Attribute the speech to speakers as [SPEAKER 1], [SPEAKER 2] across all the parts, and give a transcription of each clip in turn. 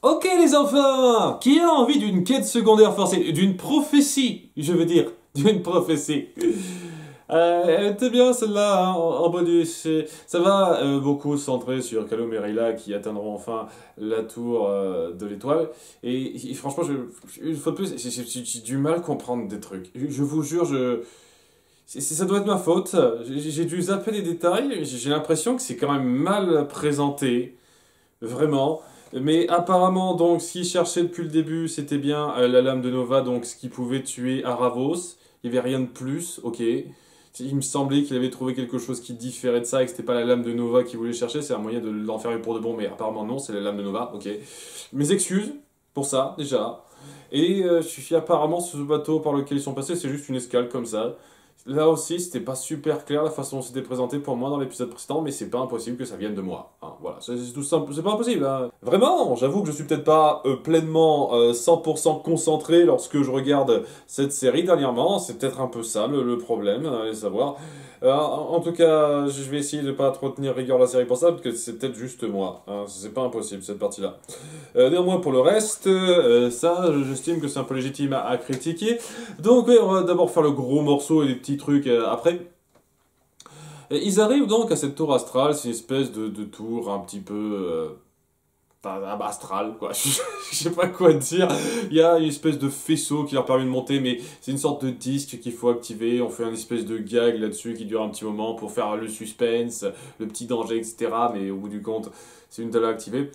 [SPEAKER 1] Ok les enfants, qui a envie d'une quête secondaire forcée, d'une prophétie, je veux dire, d'une prophétie. Elle était bien celle-là, hein, en bonus. Ça va beaucoup se centrer sur Calum et Rayla qui atteindront enfin la tour de l'étoile. Et franchement, une fois de plus, j'ai du mal à comprendre des trucs. Je vous jure, ça doit être ma faute. J'ai dû zapper des détails. J'ai l'impression que c'est quand même mal présenté. Vraiment. Mais apparemment, donc, ce qu'il cherchait depuis le début, c'était bien la lame de Nova, donc ce qui pouvait tuer Aravos. Il n'y avait rien de plus, ok. Il me semblait qu'il avait trouvé quelque chose qui différait de ça et que c'était pas la lame de Nova qu'il voulait chercher, c'est un moyen de l'enfermer pour de bon, mais apparemment non, c'est la lame de Nova, ok. Mes excuses pour ça, déjà. Et apparemment, ce bateau par lequel ils sont passés, c'est juste une escale comme ça. Là aussi, c'était pas super clair la façon dont c'était présenté pour moi dans l'épisode précédent, mais c'est pas impossible que ça vienne de moi. Hein, voilà, c'est tout simple, c'est pas impossible. Hein. Vraiment, j'avoue que je suis peut-être pas pleinement 100% concentré lorsque je regarde cette série dernièrement. C'est peut-être un peu ça le problème, allez savoir. En tout cas, je vais essayer de pas trop tenir rigueur la série pour ça, parce que c'est peut-être juste moi. Hein, c'est pas impossible cette partie-là. Néanmoins, pour le reste, ça, j'estime que c'est un peu légitime à critiquer. Donc, oui, on va d'abord faire le gros morceau et les petits trucs après. Et ils arrivent donc à cette tour astrale, c'est une espèce de tour un petit peu astral, quoi. Je sais pas quoi dire. Il y a une espèce de faisceau qui leur permet de monter, mais c'est une sorte de disque qu'il faut activer. On fait une espèce de gag là-dessus qui dure un petit moment pour faire le suspense, le petit danger, etc. Mais au bout du compte, c'est une fois activée.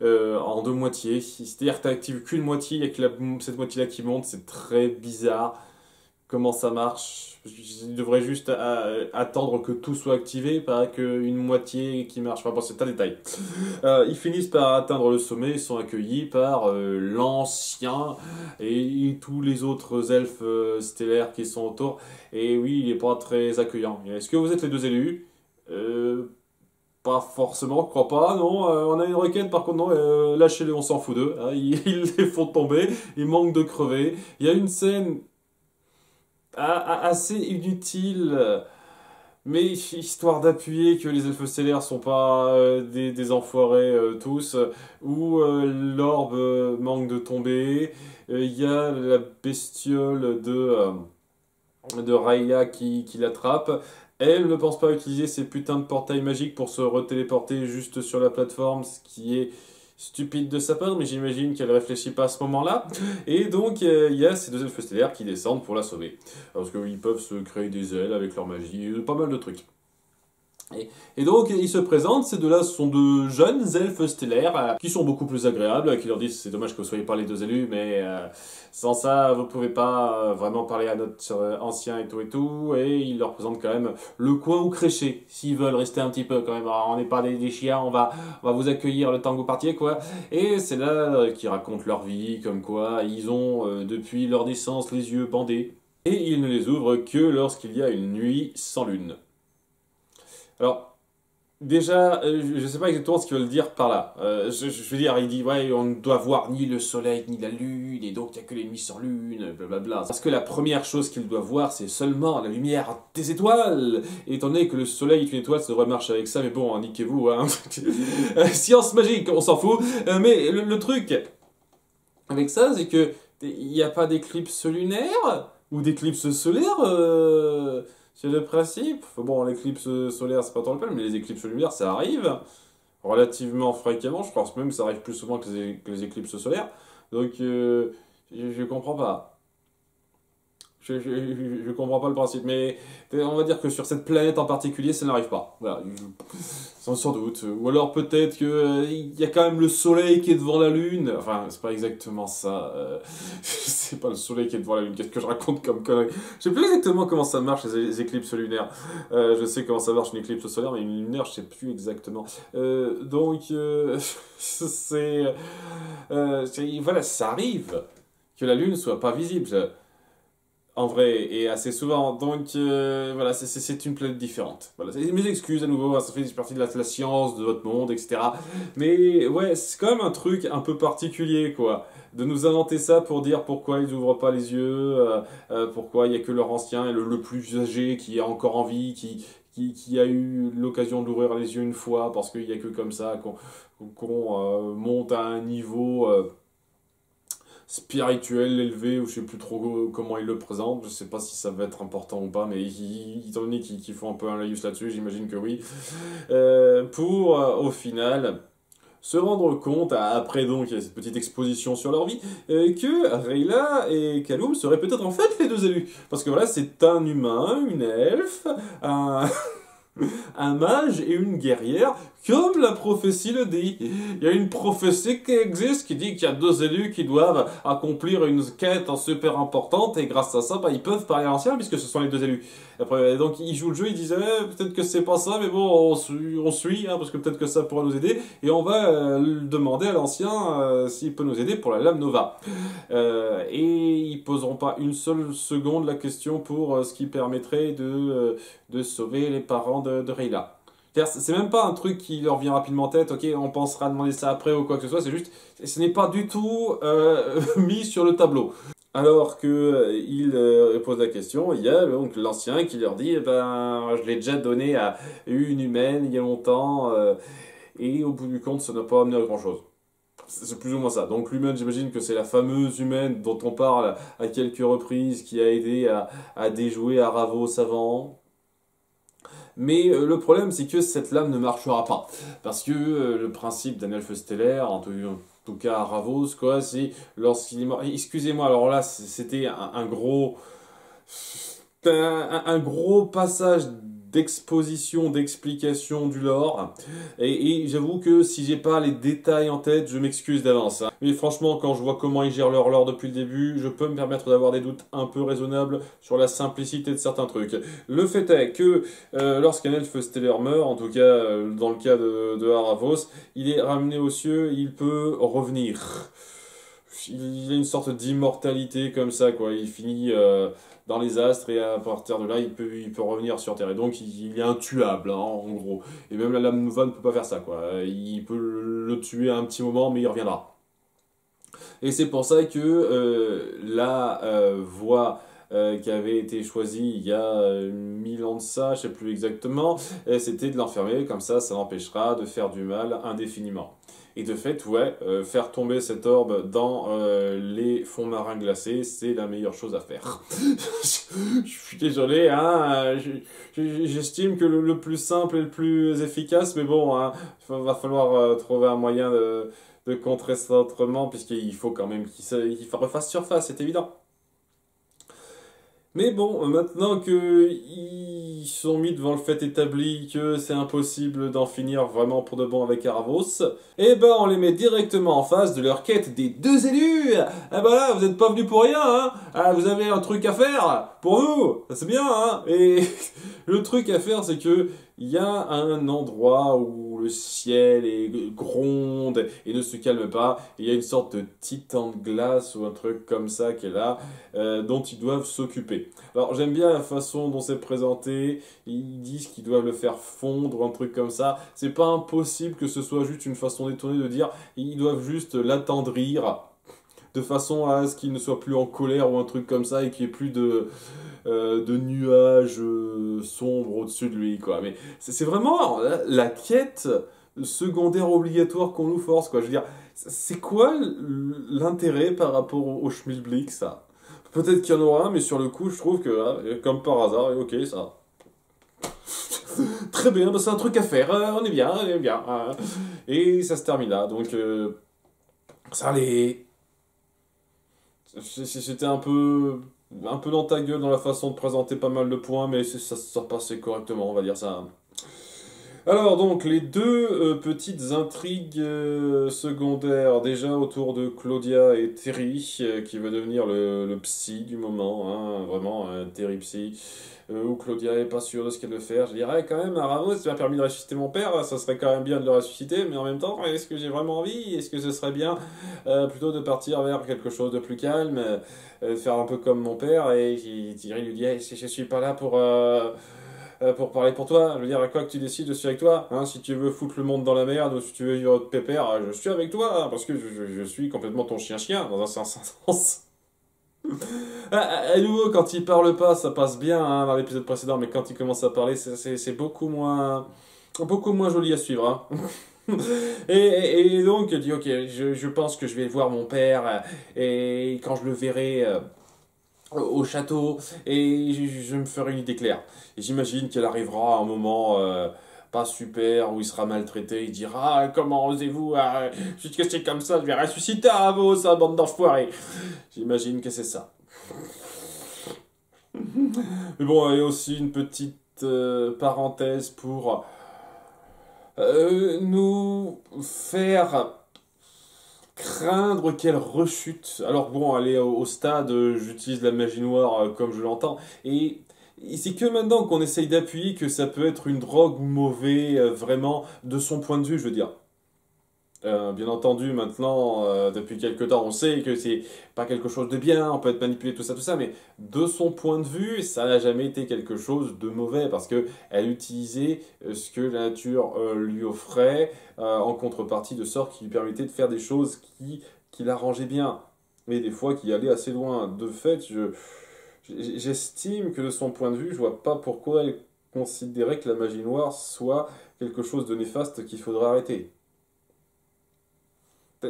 [SPEAKER 1] En deux moitiés. C'est-à-dire que tu n'actives qu'une moitié, il y a que cette moitié-là qui monte, c'est très bizarre. Comment ça marche? Je devrais juste attendre que tout soit activé, pas qu'une moitié qui marche. Enfin bon, c'est un détail. Ils finissent par atteindre le sommet, ils sont accueillis par l'ancien et tous les autres elfes stellaires qui sont autour. Et oui, il n'est pas très accueillant. Est-ce que vous êtes les deux élus? Pas forcément, je crois pas, non. On a une requête, par contre, non, lâchez-les, on s'en fout d'eux. Hein, ils les font tomber, ils manquent de crever. Il y a une scène assez inutile, mais histoire d'appuyer que les elfes stellaires sont pas des enfoirés tous, où l'orbe manque de tomber. Il y a la bestiole de Raya qui l'attrape. Elle ne pense pas utiliser ces putains de portails magiques pour se retéléporter juste sur la plateforme, ce qui est stupide de sa part, mais j'imagine qu'elle réfléchit pas à ce moment-là. Et donc, il y a ces deux elfes stellaires qui descendent pour la sauver. Parce qu'ils peuvent se créer des ailes avec leur magie, pas mal de trucs. Et donc, ils se présentent, ces deux-là sont de jeunes elfes stellaires qui sont beaucoup plus agréables, qui leur disent c'est dommage que vous soyez pas les deux élus, mais sans ça, vous pouvez pas vraiment parler à notre ancien et ils leur présentent quand même le coin où crécher, s'ils veulent rester un petit peu quand même. Alors, on n'est pas des chiens, on va vous accueillir le temps que vous partiez, quoi. Et c'est là qu'ils racontent leur vie, comme quoi ils ont, depuis leur naissance, les yeux bandés, et ils ne les ouvrent que lorsqu'il y a une nuit sans lune. Alors, déjà, je ne sais pas exactement ce qu'ils veulent dire par là. Je veux dire, il dit, ouais, on ne doit voir ni le soleil ni la lune, et donc il n'y a que les nuits sans lune, blablabla. Parce que la première chose qu'ils doivent voir, c'est seulement la lumière des étoiles. Et étant donné que le soleil est une étoile, ça devrait marcher avec ça, mais bon, niquez-vous, hein. Science magique, on s'en fout. Mais le truc avec ça, c'est que il n'y a pas d'éclipse lunaire ou d'éclipse solaire. C'est le principe. Bon, l'éclipse solaire, c'est pas tant le problème, mais les éclipses lunaires, ça arrive relativement fréquemment. Je pense même que ça arrive plus souvent que les éclipses solaires. Donc, je comprends pas. Je comprends pas le principe, mais on va dire que sur cette planète en particulier, ça n'arrive pas. Voilà, sans doute. Ou alors peut-être que il y a quand même le soleil qui est devant la lune. Enfin, c'est pas exactement ça. C'est pas le soleil qui est devant la lune. Qu'est-ce que je raconte comme connerie? Je sais plus exactement comment ça marche les éclipses lunaires. Je sais comment ça marche une éclipse solaire, mais une lunaire, je sais plus exactement. Donc, voilà, ça arrive que la lune soit pas visible. En vrai, et assez souvent. Donc, voilà, c'est une planète différente. Voilà, mes excuses à nouveau, hein, ça fait partie de la science, de votre monde, etc. Mais ouais, c'est quand même un truc un peu particulier, quoi. De nous inventer ça pour dire pourquoi ils ouvrent pas les yeux, pourquoi il y a que leur ancien et le plus âgé qui est encore en vie, qui a eu l'occasion d'ouvrir les yeux une fois, parce qu'il n'y a que comme ça qu'on monte à un niveau spirituel élevé, ou je sais plus trop comment ils le présentent, je sais pas si ça va être important ou pas, mais étant donné qu'ils font un peu un laïus là-dessus, j'imagine que oui, pour au final se rendre compte, après donc cette petite exposition sur leur vie, que Rayla et Kaloum seraient peut-être en fait les deux élus. Parce que voilà, c'est un humain, une elfe, un, un mage et une guerrière, comme la prophétie le dit. Il y a une prophétie qui existe qui dit qu'il y a deux élus qui doivent accomplir une quête super importante, et grâce à ça, bah, ils peuvent parler à l'ancien puisque ce sont les deux élus. Après, donc ils jouent le jeu, ils disent peut-être que c'est pas ça, mais bon, on suit, hein, parce que peut-être que ça pourra nous aider, et on va demander à l'ancien s'il peut nous aider pour la lame Nova. Et ils poseront pas une seule seconde la question pour ce qui permettrait de sauver les parents de Rayla. C'est même pas un truc qui leur vient rapidement en tête, ok, on pensera demander ça après ou quoi que ce soit, c'est juste, ce n'est pas du tout mis sur le tableau. Alors que il pose la question, il y a donc l'ancien qui leur dit, eh ben, je l'ai déjà donné à une humaine il y a longtemps, et au bout du compte, ça n'a pas amené à grand chose. C'est plus ou moins ça. Donc l'humaine, j'imagine que c'est la fameuse humaine dont on parle à quelques reprises, qui a aidé à déjouer Aravos avant. Mais le problème, c'est que cette lame ne marchera pas. Parce que le principe d'un elfe stellaire, en tout cas à Ravos, quoi, c'est lorsqu'il est mort. Excusez-moi, alors là, c'était un gros. Un gros passage d'exposition, d'explication du lore. Et j'avoue que si j'ai pas les détails en tête, je m'excuse d'avance, hein. Mais franchement, quand je vois comment ils gèrent leur lore depuis le début, je peux me permettre d'avoir des doutes un peu raisonnables sur la simplicité de certains trucs. Le fait est que lorsqu'un elfe stellaire meurt, en tout cas dans le cas de Haravos, il est ramené aux cieux, il peut revenir. Il a une sorte d'immortalité comme ça, quoi. Il finit dans les astres, et à partir de là, il peut revenir sur Terre. Et donc, il est intuable, hein, en gros. Et même la lame Nova ne peut pas faire ça, quoi. Il peut le tuer à un petit moment, mais il reviendra. Et c'est pour ça que la voie qui avait été choisie il y a 1000 ans de ça, je sais plus exactement, c'était de l'enfermer, comme ça l'empêchera de faire du mal indéfiniment. Et de fait, ouais, faire tomber cette orbe dans les fonds marins glacés, c'est la meilleure chose à faire. Je suis désolé, hein, j'estime que le plus simple et le plus efficace, mais bon, hein, va falloir trouver un moyen de contrer ça autrement, puisqu'il faut quand même qu'il refasse surface, c'est évident. Mais bon, maintenant qu'ils sont mis devant le fait établi que c'est impossible d'en finir vraiment pour de bon avec Aravos, eh ben on les met directement en face de leur quête des deux élus. Ah bah là, vous êtes pas venus pour rien, hein. Ah, vous avez un truc à faire pour nous, c'est bien, hein. Et le truc à faire, c'est que il y a un endroit où le ciel gronde et ne se calme pas. Il y a une sorte de titan de glace ou un truc comme ça qui est là, dont ils doivent s'occuper. Alors j'aime bien la façon dont c'est présenté. Ils disent qu'ils doivent le faire fondre, un truc comme ça. C'est pas impossible que ce soit juste une façon détournée de dire ils doivent juste l'attendrir, de façon à ce qu'il ne soit plus en colère ou un truc comme ça, et qu'il n'y ait plus de nuages sombres au-dessus de lui, quoi. Mais c'est vraiment la quête secondaire obligatoire qu'on nous force, quoi. Je veux dire, c'est quoi l'intérêt par rapport au Schmilblick, ça? Peut-être qu'il y en aura un, mais sur le coup, je trouve que, comme par hasard, ok, ça. Très bien, bah c'est un truc à faire, on est bien, on est bien. Et ça se termine là, donc ça allait. C'était un peu dans ta gueule dans la façon de présenter pas mal de points, mais ça passait correctement, on va dire ça. Alors donc, les deux petites intrigues secondaires, déjà autour de Claudia et Terry, qui va devenir le psy du moment, hein, vraiment un Terry psy, où Claudia est pas sûre de ce qu'elle veut faire. Je dirais quand même, à Ramos, ça m'a permis de ressusciter mon père, ça serait quand même bien de le ressusciter, mais en même temps, est-ce que j'ai vraiment envie? Est-ce que ce serait bien plutôt de partir vers quelque chose de plus calme, de faire un peu comme mon père, et Thierry lui dit, hey, je suis pas là pour parler pour toi, je veux dire, quoi que tu décides, je suis avec toi, hein, si tu veux foutre le monde dans la merde, ou si tu veux vivre de pépère, je suis avec toi, hein, parce que je suis complètement ton chien-chien, dans un certain sens. À nouveau, quand il parle pas, ça passe bien hein, dans l'épisode précédent, mais quand il commence à parler, c'est beaucoup moins joli à suivre. Hein. Et donc, il dit, ok, je pense que je vais voir mon père, et quand je le verrai au château, et je me ferai une idée claire. Et j'imagine qu'elle arrivera à un moment pas super, où il sera maltraité, il dira, ah, comment osez-vous, puisque c'est comme ça, je vais ressusciter à vous, ça, bande d'enfoirés. J'imagine que c'est ça. Mais bon, il y a aussi une petite parenthèse pour nous faire craindre qu'elle rechute. Alors bon, elle est au stade, j'utilise la magie noire comme je l'entends, et c'est que maintenant qu'on essaye d'appuyer que ça peut être une drogue ou mauvais, vraiment, de son point de vue, je veux dire. Bien entendu, maintenant, depuis quelque temps, on sait que c'est pas quelque chose de bien, on peut être manipulé, tout ça, mais de son point de vue, ça n'a jamais été quelque chose de mauvais parce que elle utilisait ce que la nature lui offrait en contrepartie de sorte qui lui permettait de faire des choses qui l'arrangeaient bien, mais des fois qui allaient assez loin. De fait, j'estime que de son point de vue, je vois pas pourquoi elle considérait que la magie noire soit quelque chose de néfaste qu'il faudrait arrêter.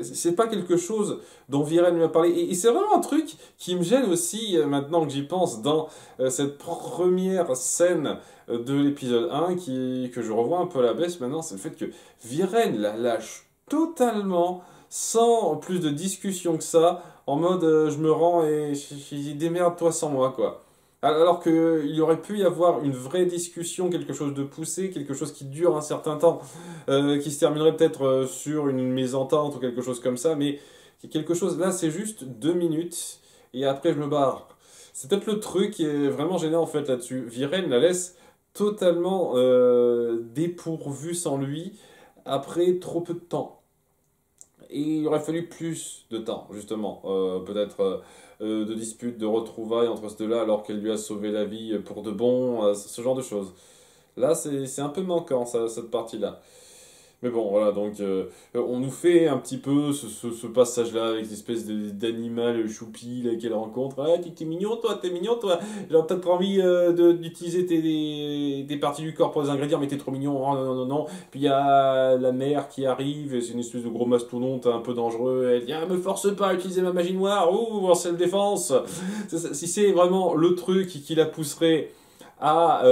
[SPEAKER 1] C'est pas quelque chose dont Viren lui a parlé. Et c'est vraiment un truc qui me gêne aussi, maintenant que j'y pense, dans cette première scène de l'épisode 1, que je revois un peu à la baisse maintenant, c'est le fait que Viren la lâche totalement, sans plus de discussion que ça, en mode je me rends et démerde-toi sans moi, quoi. Alors qu'il aurait pu y avoir une vraie discussion, quelque chose de poussé, quelque chose qui dure un certain temps, qui se terminerait peut-être sur une mésentente ou quelque chose comme ça, mais quelque chose, là c'est juste 2 minutes, et après je me barre. C'est peut-être le truc qui est vraiment gênant en fait là-dessus. Viren la laisse totalement dépourvue sans lui, après trop peu de temps. Et il aurait fallu plus de temps, justement. Peut-être de disputes, de retrouvailles entre ces deux-là, alors qu'elle lui a sauvé la vie pour de bon, ce genre de choses. Là, c'est un peu manquant, ça, cette partie-là. Mais bon, voilà, donc on nous fait un petit peu ce passage-là avec l'espèce d'animal choupi là, qu'elle rencontre. Ah, t'es mignon, toi, t'es mignon, toi. J'ai peut-être envie d'utiliser tes parties du corps pour des ingrédients, mais t'es trop mignon. Oh, non, non, non, non. Puis il y a la mère qui arrive, c'est une espèce de gros mastodonte un peu dangereux. Elle dit, ah, me force pas à utiliser ma magie noire, ouh, en self-défense. Si c'est vraiment le truc qui la pousserait à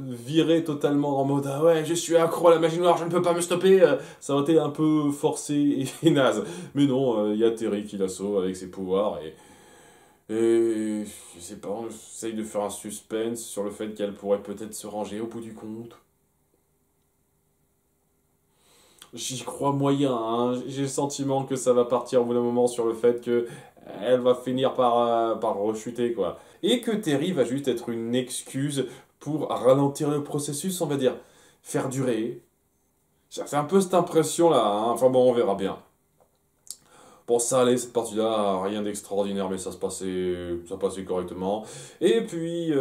[SPEAKER 1] virer totalement en mode ah ouais je suis accro à la magie noire je ne peux pas me stopper ça aurait été un peu forcé et naze mais non il y a Terry qui la sauve avec ses pouvoirs et je sais pas on essaye de faire un suspense sur le fait qu'elle pourrait peut-être se ranger au bout du compte. J'y crois moyen hein. J'ai le sentiment que ça va partir au bout d'un moment sur le fait que elle va finir par rechuter quoi. Et que Terry va juste être une excuse pour ralentir le processus, on va dire. Faire durer. C'est un peu cette impression-là, hein. Enfin bon, on verra bien. Bon, ça allait, cette partie-là, rien d'extraordinaire, mais ça passait correctement. Et puis,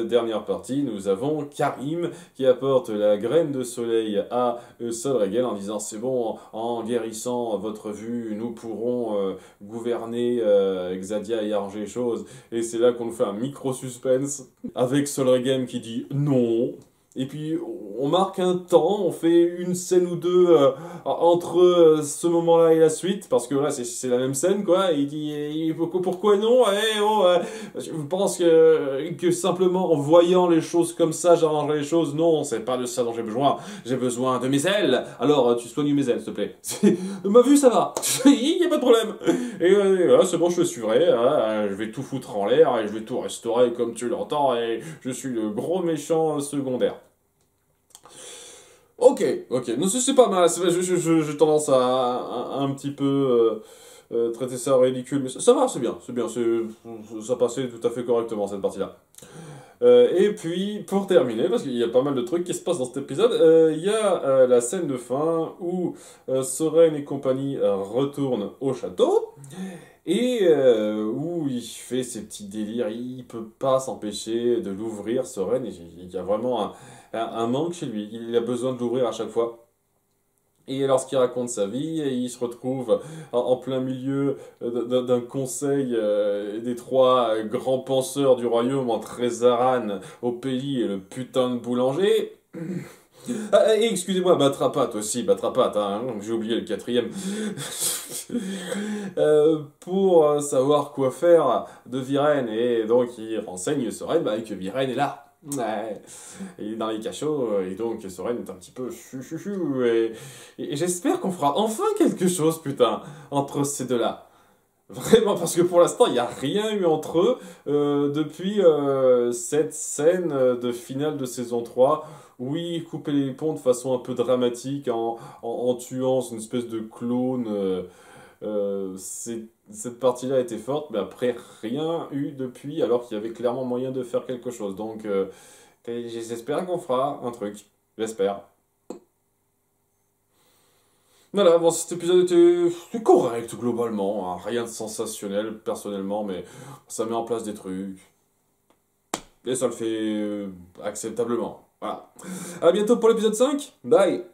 [SPEAKER 1] dernière partie, nous avons Karim qui apporte la graine de soleil à Sol Regel en disant c'est bon, en guérissant votre vue, nous pourrons gouverner Xadia et arranger les choses. Et c'est là qu'on nous fait un micro-suspense avec Sol Regem qui dit non. Et puis on marque un temps, on fait une scène ou deux entre ce moment-là et la suite, parce que là c'est la même scène quoi, et il dit pourquoi non je pense que simplement en voyant les choses comme ça, j'arrangerai les choses, non, c'est pas de ça dont j'ai besoin de mes ailes, alors tu soignes mes ailes s'il te plaît. Ma vue ça va, il n'y a pas de problème, et voilà, c'est bon, je te suivrai, je vais tout foutre en l'air, et je vais tout restaurer comme tu l'entends, et je suis le gros méchant secondaire. Ok, ok, non, c'est pas mal, j'ai tendance à un petit peu traiter ça en ridicule, mais ça va, c'est bien, ça passait tout à fait correctement cette partie-là. Et puis, pour terminer, parce qu'il y a pas mal de trucs qui se passent dans cet épisode, il y a la scène de fin où Soren et compagnie retournent au château, et où il fait ses petits délires, il peut pas s'empêcher de l'ouvrir, Soren, il y a vraiment un manque chez lui, il a besoin de l'ouvrir à chaque fois. Et lorsqu'il raconte sa vie, il se retrouve en plein milieu d'un conseil des trois grands penseurs du royaume entre Rezaran au pays et le putain de boulanger. Ah, et excusez-moi, Batrapat aussi, Batrapat, hein, j'ai oublié le quatrième. Pour savoir quoi faire de Viren, et donc il renseigne Soren que Viren est là. Ouais. Il est dans les cachots, et donc Soren est un petit peu chou, et j'espère qu'on fera enfin quelque chose, putain, entre ces deux-là. Vraiment, parce que pour l'instant, il n'y a rien eu entre eux depuis cette scène de finale de saison 3 où ils coupaient les ponts de façon un peu dramatique en tuant une espèce de clone. Cette partie-là était forte, mais après, rien eu depuis, alors qu'il y avait clairement moyen de faire quelque chose. Donc, j'espère qu'on fera un truc. J'espère. Voilà, bon, cet épisode était correct globalement, hein. Rien de sensationnel personnellement, mais ça met en place des trucs. Et ça le fait acceptablement. Voilà. À bientôt pour l'épisode 5. Bye!